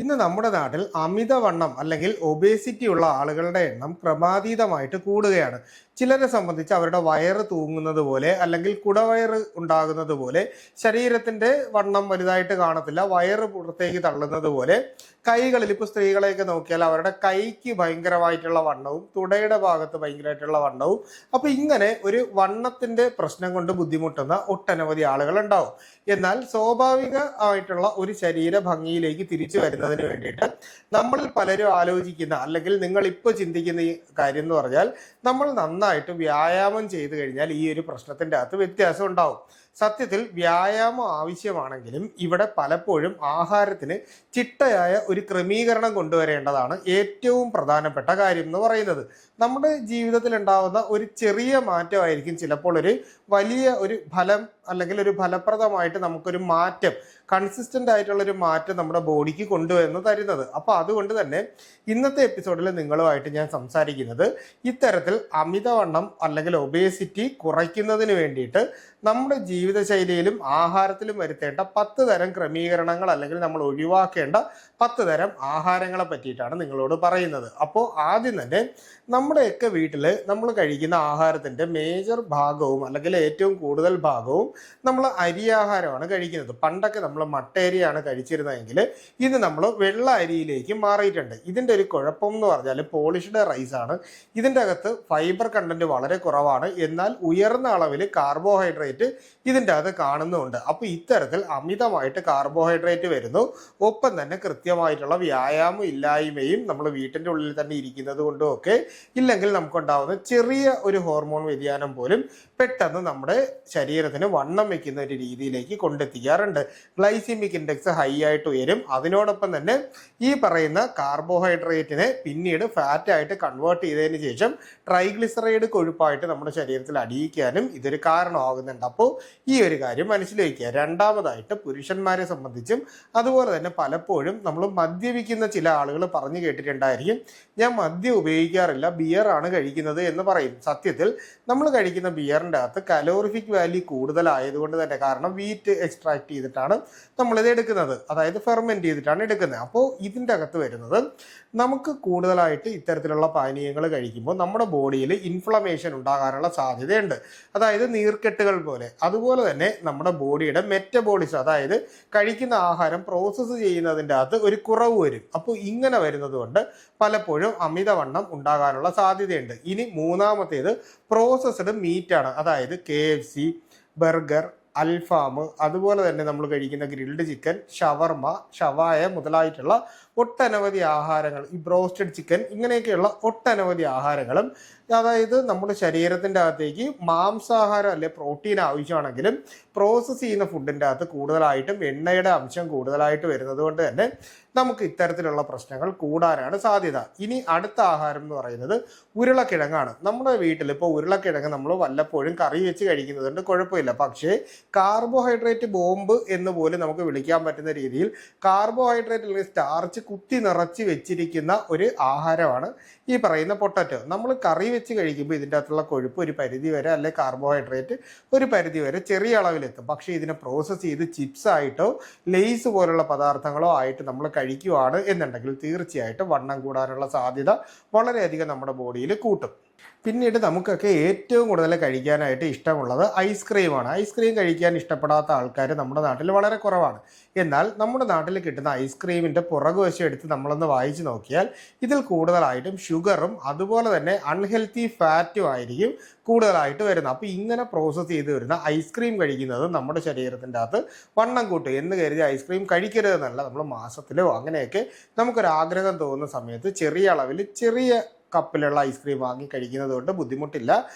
ഇന്ന് നമ്മുടെ നാട്ടിൽ അമിതവണ്ണം അല്ലെങ്കിൽ ഒബേസിറ്റി ഉള്ള ആളുകളുടെ എണ്ണം ക്രമാതീതമായിട്ട് കൂടുകയാണ്. ചിലരെ സംബന്ധിച്ച് അവരുടെ വയറ് തൂങ്ങുന്നത് പോലെ അല്ലെങ്കിൽ കുടവയറ് ഉണ്ടാകുന്നത് പോലെ ശരീരത്തിന്റെ വണ്ണം വലുതായിട്ട് കാണത്തില്ല, വയറ് പുറത്തേക്ക് തള്ളുന്നത് പോലെ. കൈകളിൽ ഇപ്പോൾ സ്ത്രീകളെയൊക്കെ നോക്കിയാൽ അവരുടെ കൈക്ക് ഭയങ്കരമായിട്ടുള്ള വണ്ണവും തുടയുടെ ഭാഗത്ത് ഭയങ്കരമായിട്ടുള്ള വണ്ണവും. അപ്പൊ ഇങ്ങനെ ഒരു വണ്ണത്തിന്റെ പ്രശ്നം കൊണ്ട് ബുദ്ധിമുട്ടുന്ന ഒട്ടനവധി ആളുകൾ ഉണ്ടാവും. എന്നാൽ സ്വാഭാവികമായിട്ടുള്ള ഒരു ശരീര ഭംഗിയിലേക്ക് തിരിച്ചു വരുന്നതിന് വേണ്ടിയിട്ട് നമ്മളിൽ പലരും ആലോചിക്കുന്ന അല്ലെങ്കിൽ നിങ്ങൾ ഇപ്പോൾ ചിന്തിക്കുന്ന ഈ കാര്യം എന്ന് പറഞ്ഞാൽ, നമ്മൾ നന്നായിട്ട് വ്യായാമം ചെയ്തു കഴിഞ്ഞാൽ ഈ ഒരു പ്രശ്നത്തിന്റെ അകത്ത് വ്യത്യാസം ഉണ്ടാവും. സത്യത്തിൽ വ്യായാമം ആവശ്യമാണെങ്കിലും ഇവിടെ പലപ്പോഴും ആഹാരത്തിന് ചിട്ടയായ ഒരു ക്രമീകരണം കൊണ്ടുവരേണ്ടതാണ് ഏറ്റവും പ്രധാനപ്പെട്ട കാര്യം എന്ന് പറയുന്നത്. നമ്മുടെ ജീവിതത്തിൽ ഉണ്ടാവുന്ന ഒരു ചെറിയ മാറ്റമായിരിക്കും ചിലപ്പോൾ ഒരു വലിയ ഒരു ഫലം അല്ലെങ്കിൽ ഒരു ഫലപ്രദമായിട്ട് നമുക്കൊരു മാറ്റം, കൺസിസ്റ്റന്റ് ആയിട്ടുള്ള ഒരു മാറ്റം നമ്മുടെ ബോഡിക്ക് കൊണ്ടുവന്ന് തരുന്നത്. അപ്പൊ അതുകൊണ്ട് തന്നെ ഇന്നത്തെ എപ്പിസോഡിൽ നിങ്ങളുമായിട്ട് ഞാൻ സംസാരിക്കുന്നത് ഇത്തരത്തിൽ അമിതവണ്ണം അല്ലെങ്കിൽ ഒബേസിറ്റി കുറയ്ക്കുന്നതിന് വേണ്ടിയിട്ട് നമ്മുടെ ജീവിതശൈലിയിലും ആഹാരത്തിലും വരുത്തേണ്ട 10 തരം ക്രമീകരണങ്ങൾ അല്ലെങ്കിൽ നമ്മൾ ഒഴിവാക്കേണ്ട 10 തരം ആഹാരങ്ങളെ പറ്റിയിട്ടാണ് നിങ്ങളോട് പറയുന്നത്. അപ്പോൾ ആദ്യം തന്നെ നമ്മുടെയൊക്കെ വീട്ടിൽ നമ്മൾ കഴിക്കുന്ന ആഹാരത്തിന്റെ മേജർ ഭാഗവും അല്ലെങ്കിൽ ഏറ്റവും കൂടുതൽ ഭാഗവും നമ്മൾ അരിയാഹാരമാണ് കഴിക്കുന്നത്. പണ്ടൊക്കെ നമ്മൾ മട്ടയരിയാണ് കഴിച്ചിരുന്നതെങ്കിൽ ഇന്ന് നമ്മൾ വെള്ള അരിയിലേക്ക് മാറിയിട്ടുണ്ട്. ഇതിൻ്റെ ഒരു കുഴപ്പം എന്ന് പറഞ്ഞാൽ പോളിഷ്ഡ് റൈസ് ആണ്. ഇതിൻ്റെ അകത്ത് ഫൈബർ കണ്ടന്റ് വളരെ കുറവാണ്, എന്നാൽ ഉയർന്ന അളവിൽ കാർബോഹൈഡ്രേറ്റ് ഇതിൻ്റെ അകത്ത് കാണുന്നുമുണ്ട്. അപ്പോൾ ഇത്തരത്തിൽ അമിതമായിട്ട് കാർബോഹൈഡ്രേറ്റ് വരുന്നു. ഒപ്പം തന്നെ കൃത്യമായിട്ടുള്ള വ്യായാമം ഇല്ലായ്മയും നമ്മൾ വീട്ടിൻ്റെ ഉള്ളിൽ തന്നെ ഇരിക്കുന്നത് കൊണ്ടും ഒക്കെ ഇല്ലെങ്കിൽ നമുക്കുണ്ടാവുന്ന ചെറിയ ഒരു ഹോർമോൺ വ്യതിയാനം പോലും പെട്ടെന്ന് നമ്മുടെ ശരീരത്തിന് വണ്ണം വെക്കുന്ന ഒരു രീതിയിലേക്ക് കൊണ്ടെത്തിക്കാറുണ്ട്. ഗ്ലൈസിമിക് ഇൻഡെക്സ് ഹൈ ആയിട്ട് ഉയരും. അതിനോടൊപ്പം തന്നെ ഈ പറയുന്ന കാർബോഹൈഡ്രേറ്റിനെ പിന്നീട് ഫാറ്റായിട്ട് കൺവേർട്ട് ചെയ്തതിന് ശേഷം ട്രൈഗ്ലിസറൈഡ് കൊഴുപ്പായിട്ട് നമ്മുടെ ശരീരത്തിൽ അടിയിക്കാനും ഇതൊരു കാരണമാകുന്നുണ്ട്. അപ്പോൾ ഈ ഒരു കാര്യം മനസ്സിലാക്കുക. രണ്ടാമതായിട്ട് പുരുഷന്മാരെ സംബന്ധിച്ചും അതുപോലെ തന്നെ പലപ്പോഴും നമ്മൾ മദ്യപിക്കുന്ന ചില ആളുകൾ പറഞ്ഞു കേട്ടിട്ടുണ്ടായിരിക്കും, ഞാൻ മദ്യം ഉപയോഗിക്കാറില്ല, ബിയർ ആണ് കഴിക്കുന്നത് എന്ന് പറയും. സത്യത്തിൽ നമ്മൾ കഴിക്കുന്ന ബിയറിൻ്റെ അകത്ത് കലോറിഫിക് വാല്യൂ കൂടുതലായതുകൊണ്ട് തന്നെ, കാരണം വീറ്റ് എക്സ്ട്രാക്ട് ചെയ്തിട്ടാണ് നമ്മളിത് എടുക്കുന്നത്, അതായത് ഫെർമെന്റ് ചെയ്തിട്ടാണ് എടുക്കുന്നത്. അപ്പോൾ ഇതിൻ്റെ അകത്ത് വരുന്നത് നമുക്ക് കൂടുതലായിട്ട് ഇത്തരത്തിലുള്ള പാനീയങ്ങൾ കഴിക്കുമ്പോൾ നമ്മുടെ ബോഡിയിൽ ഇൻഫ്ലമേഷൻ ഉണ്ടാകാനുള്ള സാധ്യതയുണ്ട്, അതായത് നീർക്കെട്ടുകൾ പോലെ. അതുപോലെ തന്നെ നമ്മുടെ ബോഡിയുടെ മെറ്റബോളിസം, അതായത് കഴിക്കുന്ന ആഹാരം പ്രോസസ്സ് ചെയ്യുന്നതിൻ്റെ അകത്ത് ഒരു കുറവ് വരും. അപ്പോൾ ഇങ്ങനെ വരുന്നത് കൊണ്ട് പലപ്പോഴും അമിതവണ്ണം ഉണ്ടാകാനുള്ള സാധ്യതയുണ്ട്. ഇനി മൂന്നാമത്തേത് പ്രോസസ്ഡ് മീറ്റാണ്, അതായത് KFC, ബർഗർ, അൽഫാം, അതുപോലെ തന്നെ നമ്മൾ കഴിക്കുന്ന ഗ്രിൽഡ് ചിക്കൻ, ഷവർമ, ഷവായ മുതലായിട്ടുള്ള ഒട്ടനവധി ആഹാരങ്ങൾ, ഈ ബ്രോസ്റ്റഡ് ചിക്കൻ, ഇങ്ങനെയൊക്കെയുള്ള ഒട്ടനവധി ആഹാരങ്ങളും, അതായത് നമ്മുടെ ശരീരത്തിൻ്റെ അകത്തേക്ക് മാംസാഹാരം അല്ലെ പ്രോട്ടീൻ ആവശ്യമാണെങ്കിലും പ്രോസസ്സ് ചെയ്യുന്ന ഫുഡിൻ്റെ അകത്ത് കൂടുതലായിട്ടും എണ്ണയുടെ അംശം കൂടുതലായിട്ട് വരുന്നത് കൊണ്ട് തന്നെ നമുക്ക് ഇത്തരത്തിലുള്ള പ്രശ്നങ്ങൾ കൂടാനാണ് സാധ്യത. ഇനി അടുത്ത ആഹാരം എന്ന് പറയുന്നത് ഉരുളക്കിഴങ്ങാണ്. നമ്മുടെ വീട്ടിൽ ഇപ്പോൾ ഉരുളക്കിഴങ്ങ് നമ്മൾ വല്ലപ്പോഴും കറി വെച്ച് കഴിക്കുന്നതുകൊണ്ട് കുഴപ്പമില്ല, പക്ഷേ കാർബോഹൈഡ്രേറ്റ് ബോംബ് എന്ന് പോലും നമുക്ക് വിളിക്കാൻ പറ്റുന്ന രീതിയിൽ കാർബോഹൈഡ്രേറ്റ് അല്ലെങ്കിൽ സ്റ്റാർച്ച് കുത്തി നിറച്ച് വെച്ചിരിക്കുന്ന ഒരു ആഹാരമാണ് ഈ പറയുന്ന പൊട്ടറ്റോ. നമ്മൾ കറി വെച്ച് കഴിക്കുമ്പോൾ ഇതിൻ്റെ അകത്തുള്ള കൊഴുപ്പ് ഒരു പരിധി വരെ, അല്ലെ കാർബോഹൈഡ്രേറ്റ് ഒരു പരിധി വരെ ചെറിയ അളവിലെത്തും. പക്ഷേ ഇതിനെ പ്രോസസ്സ് ചെയ്ത് ചിപ്സ് ആയിട്ടോ ലെയ്സ് പോലുള്ള പദാർത്ഥങ്ങളോ ആയിട്ട് നമ്മൾ കഴിക്കുകയാണ് എന്നുണ്ടെങ്കിൽ തീർച്ചയായിട്ടും വണ്ണം കൂടാനുള്ള സാധ്യത വളരെയധികം നമ്മുടെ ബോഡിയിൽ കൂട്ടും. പിന്നീട് നമുക്കൊക്കെ ഏറ്റവും കൂടുതൽ കഴിക്കാനായിട്ട് ഇഷ്ടമുള്ളത് ഐസ്ക്രീമാണ്. ഐസ്ക്രീം കഴിക്കാൻ ഇഷ്ടപ്പെടാത്ത ആൾക്കാർ നമ്മുടെ നാട്ടിൽ വളരെ കുറവാണ്. എന്നാൽ നമ്മുടെ നാട്ടിൽ കിട്ടുന്ന ഐസ്ക്രീമിൻ്റെ പുറകുവശം എടുത്ത് നമ്മളൊന്ന് വായിച്ചു നോക്കിയാൽ ഇതിൽ കൂടുതലായിട്ടും ഷുഗറും അതുപോലെ തന്നെ അൺഹെൽത്തി ഫാറ്റും ആയിരിക്കും കൂടുതലായിട്ട് വരുന്നത്. അപ്പോൾ ഇങ്ങനെ പ്രോസസ്സ് ചെയ്ത് വരുന്ന ഐസ്ക്രീം കഴിക്കുന്നത് നമ്മുടെ ശരീരത്തിൻ്റെ അകത്ത് വണ്ണം കൂട്ടും എന്ന് കരുതി ഐസ്ക്രീം കഴിക്കരുതെന്നല്ല, നമ്മൾ മാസത്തിലോ അങ്ങനെയൊക്കെ നമുക്കൊരാഗ്രഹം തോന്നുന്ന സമയത്ത് ചെറിയ അളവിൽ ചെറിയ കപ്പിലുള്ള ഐസ്ക്രീം വാങ്ങി കഴിക്കുന്നത് കൊണ്ട് ബുദ്ധിമുട്ടില്ല.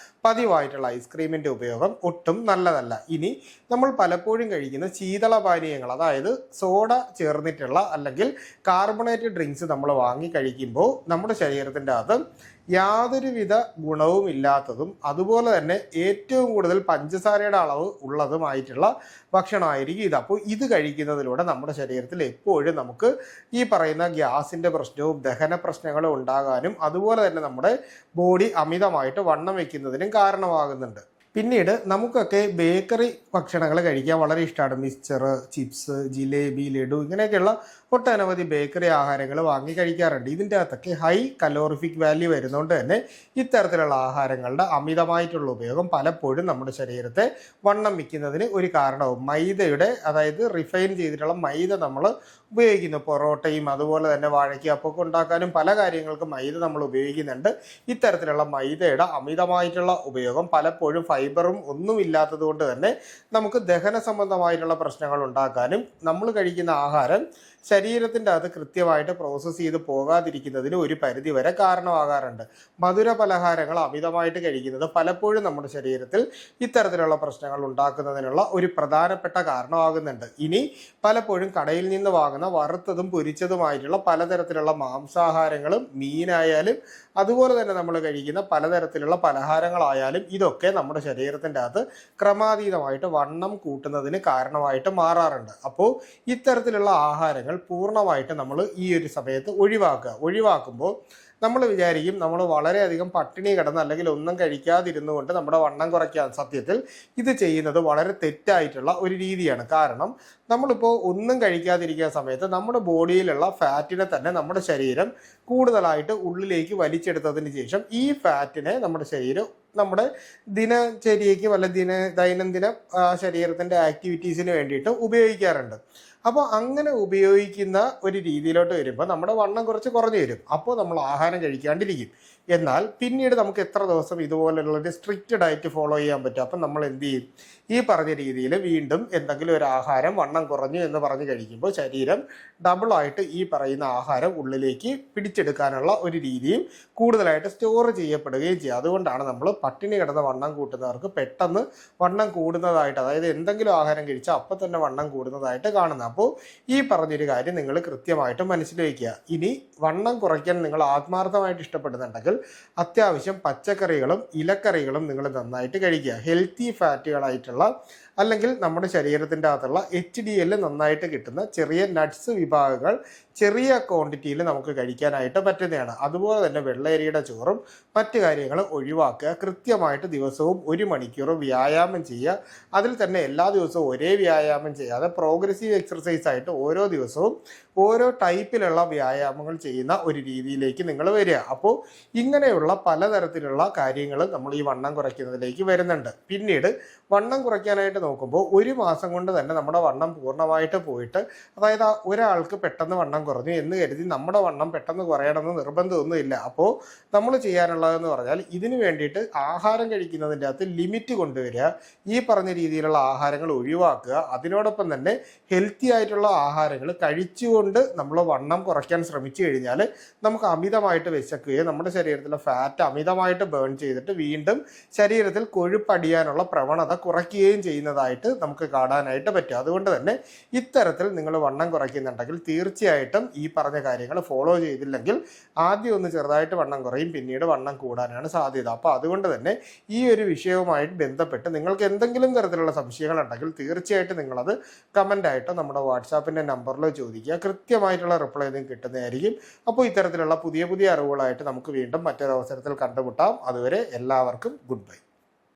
പതിവായിട്ടുള്ള ഐസ്ക്രീമിൻ്റെ ഉപയോഗം ഒട്ടും നല്ലതല്ല. ഇനി നമ്മൾ പലപ്പോഴും കഴിക്കുന്ന ശീതള പാനീയങ്ങൾ, അതായത് സോഡ ചേർന്നിട്ടുള്ള അല്ലെങ്കിൽ കാർബണേറ്റഡ് ഡ്രിങ്ക്സ് നമ്മൾ വാങ്ങി കഴിക്കുമ്പോൾ നമ്മുടെ ശരീരത്തിൻ്റെ അകത്ത് യാതൊരുവിധ ഗുണവും ഇല്ലാത്തതും അതുപോലെ തന്നെ ഏറ്റവും കൂടുതൽ പഞ്ചസാരയുടെ അളവ് ഉള്ളതുമായിട്ടുള്ള ഭക്ഷണമായിരിക്കും ഇത്. അപ്പോൾ ഇത് കഴിക്കുന്നതിലൂടെ നമ്മുടെ ശരീരത്തിൽ എപ്പോഴും നമുക്ക് ഈ പറയുന്ന ഗ്യാസിൻ്റെ പ്രശ്നവും ദഹന പ്രശ്നങ്ങളും ഉണ്ടാകാനും അതുപോലെ തന്നെ നമ്മുടെ ബോഡി അമിതമായിട്ട് വണ്ണം വയ്ക്കുന്നതിനും കാരണമാകുന്നുണ്ട്. പിന്നീട് നമുക്കൊക്കെ ബേക്കറി ഭക്ഷണങ്ങൾ കഴിക്കാൻ വളരെ ഇഷ്ടമാണ്. മിക്സ്ചർ, ചിപ്സ്, ജിലേബി, ലഡു ഇങ്ങനെയൊക്കെയുള്ള ഒട്ടനവധി ബേക്കറി ആഹാരങ്ങൾ വാങ്ങി കഴിക്കാറുണ്ട്. ഇതിൻ്റെ അകത്തൊക്കെ ഹൈ കലോറിഫിക് വാല്യൂ വരുന്നതുകൊണ്ട് തന്നെ ഇത്തരത്തിലുള്ള ആഹാരങ്ങളുടെ അമിതമായിട്ടുള്ള ഉപയോഗം പലപ്പോഴും നമ്മുടെ ശരീരത്തെ വണ്ണം വയ്ക്കുന്നതിന് ഒരു കാരണവും. മൈദയുടെ, അതായത് റിഫൈൻ ചെയ്തിട്ടുള്ള മൈദ നമ്മൾ ഉപയോഗിക്കുന്നു. പൊറോട്ടയും അതുപോലെ തന്നെ വാഴയ്ക്കപ്പൊക്കെ ഉണ്ടാക്കാനും പല കാര്യങ്ങൾക്കും മൈദ നമ്മൾ ഉപയോഗിക്കുന്നുണ്ട്. ഇത്തരത്തിലുള്ള മൈദയുടെ അമിതമായിട്ടുള്ള ഉപയോഗം പലപ്പോഴും ഫൈബറും ഒന്നുമില്ലാത്തത് കൊണ്ട് തന്നെ നമുക്ക് ദഹന സംബന്ധമായിട്ടുള്ള പ്രശ്നങ്ങൾ ഉണ്ടാക്കാനും നമ്മൾ കഴിക്കുന്ന ആഹാരം ശരീരത്തിൻ്റെ അകത്ത് കൃത്യമായിട്ട് പ്രോസസ്സ് ചെയ്ത് പോകാതിരിക്കുന്നതിന് ഒരു പരിധി വരെ കാരണമാകാറുണ്ട്. മധുര പലഹാരങ്ങൾ അമിതമായിട്ട് കഴിക്കുന്നത് പലപ്പോഴും നമ്മുടെ ശരീരത്തിൽ ഇത്തരത്തിലുള്ള പ്രശ്നങ്ങൾ ഉണ്ടാക്കുന്നതിനുള്ള ഒരു പ്രധാനപ്പെട്ട കാരണമാകുന്നുണ്ട്. ഇനി പലപ്പോഴും കടയിൽ നിന്ന് വാങ്ങുന്ന വറുത്തതും പൊരിച്ചതുമായിട്ടുള്ള പലതരത്തിലുള്ള മാംസാഹാരങ്ങളും, മീനായാലും അതുപോലെ തന്നെ നമ്മൾ കഴിക്കുന്ന പലതരത്തിലുള്ള പലഹാരങ്ങളായാലും ഇതൊക്കെ നമ്മുടെ ശരീരത്തിൻ്റെ അകത്ത് ക്രമാതീതമായിട്ട് വണ്ണം കൂട്ടുന്നതിന് കാരണമായിട്ട് മാറാറുണ്ട്. അപ്പോൾ ഇത്തരത്തിലുള്ള ആഹാരങ്ങൾ പൂർണ്ണമായിട്ട് നമ്മൾ ഈ ഒരു സമയത്ത് ഒഴിവാക്കുമ്പോൾ നമ്മൾ വിചാരിക്കും നമ്മൾ വളരെയധികം പട്ടിണി കിടന്ന് അല്ലെങ്കിൽ ഒന്നും കഴിക്കാതിരുന്നു കൊണ്ട് നമ്മുടെ വണ്ണം കുറയ്ക്കാൻ. സത്യത്തിൽ ഇത് ചെയ്യുന്നത് വളരെ തെറ്റായിട്ടുള്ള ഒരു രീതിയാണ്. കാരണം നമ്മളിപ്പോൾ ഒന്നും കഴിക്കാതിരിക്കുന്ന സമയത്ത് നമ്മുടെ ബോഡിയിലുള്ള ഫാറ്റിനെ തന്നെ നമ്മുടെ ശരീരം കൂടുതലായിട്ട് ഉള്ളിലേക്ക് വലിച്ചെടുത്തതിന് ശേഷം ഈ ഫാറ്റിനെ നമ്മുടെ ശരീരം നമ്മുടെ ദിനചര്യയ്ക്ക് ദൈനംദിന ശരീരത്തിൻ്റെ ആക്ടിവിറ്റീസിന് വേണ്ടിയിട്ട് ഉപയോഗിക്കാറുണ്ട്. അപ്പോൾ അങ്ങനെ ഉപയോഗിക്കുന്ന ഒരു രീതിയിലോട്ട് വരുമ്പോൾ നമ്മുടെ വണ്ണം കുറച്ച് കുറഞ്ഞു വരും. അപ്പോൾ നമ്മൾ ആഹാരം കഴിക്കാണ്ടിരിക്കും. എന്നാൽ പിന്നീട് നമുക്ക് എത്ര ദിവസം ഇതുപോലുള്ളൊരു സ്ട്രിക്റ്റ് ഡയറ്റ് ഫോളോ ചെയ്യാൻ പറ്റും? അപ്പം നമ്മൾ എന്ത് ചെയ്യും? ഈ പറഞ്ഞ രീതിയിൽ വീണ്ടും എന്തെങ്കിലും ഒരു ആഹാരം വണ്ണം കുറഞ്ഞു എന്ന് പറഞ്ഞ് കഴിക്കുമ്പോൾ ശരീരം ഡബിളായിട്ട് ഈ പറയുന്ന ആഹാരം ഉള്ളിലേക്ക് പിടിച്ചെടുക്കാനുള്ള ഒരു രീതിയും കൂടുതലായിട്ട് സ്റ്റോർ ചെയ്യപ്പെടുകയും ചെയ്യും. അതുകൊണ്ടാണ് നമ്മൾ പട്ടിണി കിടന്ന് വണ്ണം കൂട്ടുന്നവർക്ക് പെട്ടെന്ന് വണ്ണം കൂടുന്നതായിട്ട്, അതായത് എന്തെങ്കിലും ആഹാരം കഴിച്ചാൽ അപ്പം തന്നെ വണ്ണം കൂടുന്നതായിട്ട് കാണുന്നത്. അപ്പോൾ ഈ പറഞ്ഞൊരു കാര്യം നിങ്ങൾ കൃത്യമായിട്ട് മനസ്സിൽ വയ്ക്കുക. ഇനി വണ്ണം കുറയ്ക്കാൻ നിങ്ങൾ ആത്മാർത്ഥമായിട്ട് ഇഷ്ടപ്പെടുന്നുണ്ടെങ്കിൽ അത്യാവശ്യം പച്ചക്കറികളും ഇലക്കറികളും നിങ്ങൾ നന്നായിട്ട് കഴിക്കുക. ഹെൽത്തി ഫാറ്റുകളായിട്ടുള്ള അല്ലെങ്കിൽ നമ്മുടെ ശരീരത്തിൻ്റെ അകത്തുള്ള HDL നന്നായിട്ട് കിട്ടുന്ന ചെറിയ നട്ട്സ് വിഭാഗങ്ങൾ ചെറിയ ക്വാണ്ടിറ്റിയിൽ നമുക്ക് കഴിക്കാനായിട്ട് പറ്റുന്നതാണ്. അതുപോലെ തന്നെ വെള്ളയരിയുടെ ചോറും മറ്റു കാര്യങ്ങൾ ഒഴിവാക്കുക. കൃത്യമായിട്ട് ദിവസവും 1 മണിക്കൂർ വ്യായാമം ചെയ്യുക. അതിൽ തന്നെ എല്ലാ ദിവസവും ഒരേ വ്യായാമം ചെയ്യാതെ പ്രോഗ്രസീവ് എക്സർസൈസ് ആയിട്ട് ഓരോ ദിവസവും ഓരോ ടൈപ്പിലുള്ള വ്യായാമങ്ങൾ ചെയ്യുന്ന ഒരു രീതിയിലേക്ക് നിങ്ങൾ വരിക. അപ്പോൾ ഇങ്ങനെയുള്ള പലതരത്തിലുള്ള കാര്യങ്ങൾ നമ്മൾ ഈ വണ്ണം കുറയ്ക്കുന്നതിലേക്ക് വരുന്നുണ്ട്. പിന്നീട് വണ്ണം കുറയ്ക്കാനായിട്ട് നോക്കുമ്പോൾ 1 മാസം കൊണ്ട് തന്നെ നമ്മുടെ വണ്ണം പൂർണ്ണമായിട്ട് പോയിട്ട്, അതായത് ഒരാൾക്ക് പെട്ടെന്ന് വണ്ണം കുറഞ്ഞു എന്ന് കരുതി നമ്മുടെ വണ്ണം പെട്ടെന്ന് കുറയണമെന്ന് നിർബന്ധമൊന്നുമില്ല. അപ്പോൾ നമ്മൾ ചെയ്യാനുള്ളതെന്ന് പറഞ്ഞാൽ ഇതിനു വേണ്ടിയിട്ട് ആഹാരം കഴിക്കുന്നതിൻ്റെ അകത്ത് ലിമിറ്റ് കൊണ്ടുവരിക. ഈ പറഞ്ഞ രീതിയിലുള്ള ആഹാരങ്ങൾ ഒഴിവാക്കുക. അതിനോടൊപ്പം തന്നെ ഹെൽത്തി ആയിട്ടുള്ള ആഹാരങ്ങൾ കഴിച്ചുകൊണ്ട് നമ്മൾ വണ്ണം കുറയ്ക്കാൻ ശ്രമിച്ചു കഴിഞ്ഞാൽ നമുക്ക് അമിതമായിട്ട് വിശക്കുകയും നമ്മുടെ ശരീരത്തിലെ ഫാറ്റ് അമിതമായിട്ട് ബേൺ ചെയ്തിട്ട് വീണ്ടും ശരീരത്തിൽ കൊഴുപ്പടിയാനുള്ള പ്രവണത കുറയ്ക്കുകയും ചെയ്യുന്നതായിട്ട് നമുക്ക് കാണാനായിട്ട് പറ്റും. അതുകൊണ്ട് തന്നെ ഇത്തരത്തിൽ നിങ്ങൾ വണ്ണം കുറയ്ക്കുന്നുണ്ടെങ്കിൽ തീർച്ചയായിട്ടും ഈ പറഞ്ഞ കാര്യങ്ങൾ ഫോളോ ചെയ്തില്ലെങ്കിൽ ആദ്യം ഒന്ന് ചെറുതായിട്ട് വണ്ണം കുറയും, പിന്നീട് വണ്ണം കൂടാനാണ് സാധ്യത. അപ്പോൾ അതുകൊണ്ട് തന്നെ ഈ ഒരു വിഷയവുമായിട്ട് ബന്ധപ്പെട്ട് നിങ്ങൾക്ക് എന്തെങ്കിലും തരത്തിലുള്ള സംശയങ്ങൾ ഉണ്ടെങ്കിൽ തീർച്ചയായിട്ടും നിങ്ങളത് കമൻ്റായിട്ടോ നമ്മുടെ വാട്സാപ്പിൻ്റെ നമ്പറിലോ ചോദിക്കുക. കൃത്യമായിട്ടുള്ള റിപ്ലൈ നിങ്ങൾക്ക് കിട്ടുന്നതായിരിക്കും. അപ്പോൾ ഇത്തരത്തിലുള്ള പുതിയ അറിവുകളായിട്ട് നമുക്ക് വീണ്ടും മറ്റൊരു അവസരത്തിൽ കണ്ടുമുട്ടാം. അതുവരെ എല്ലാവർക്കും ഗുഡ് ബൈ.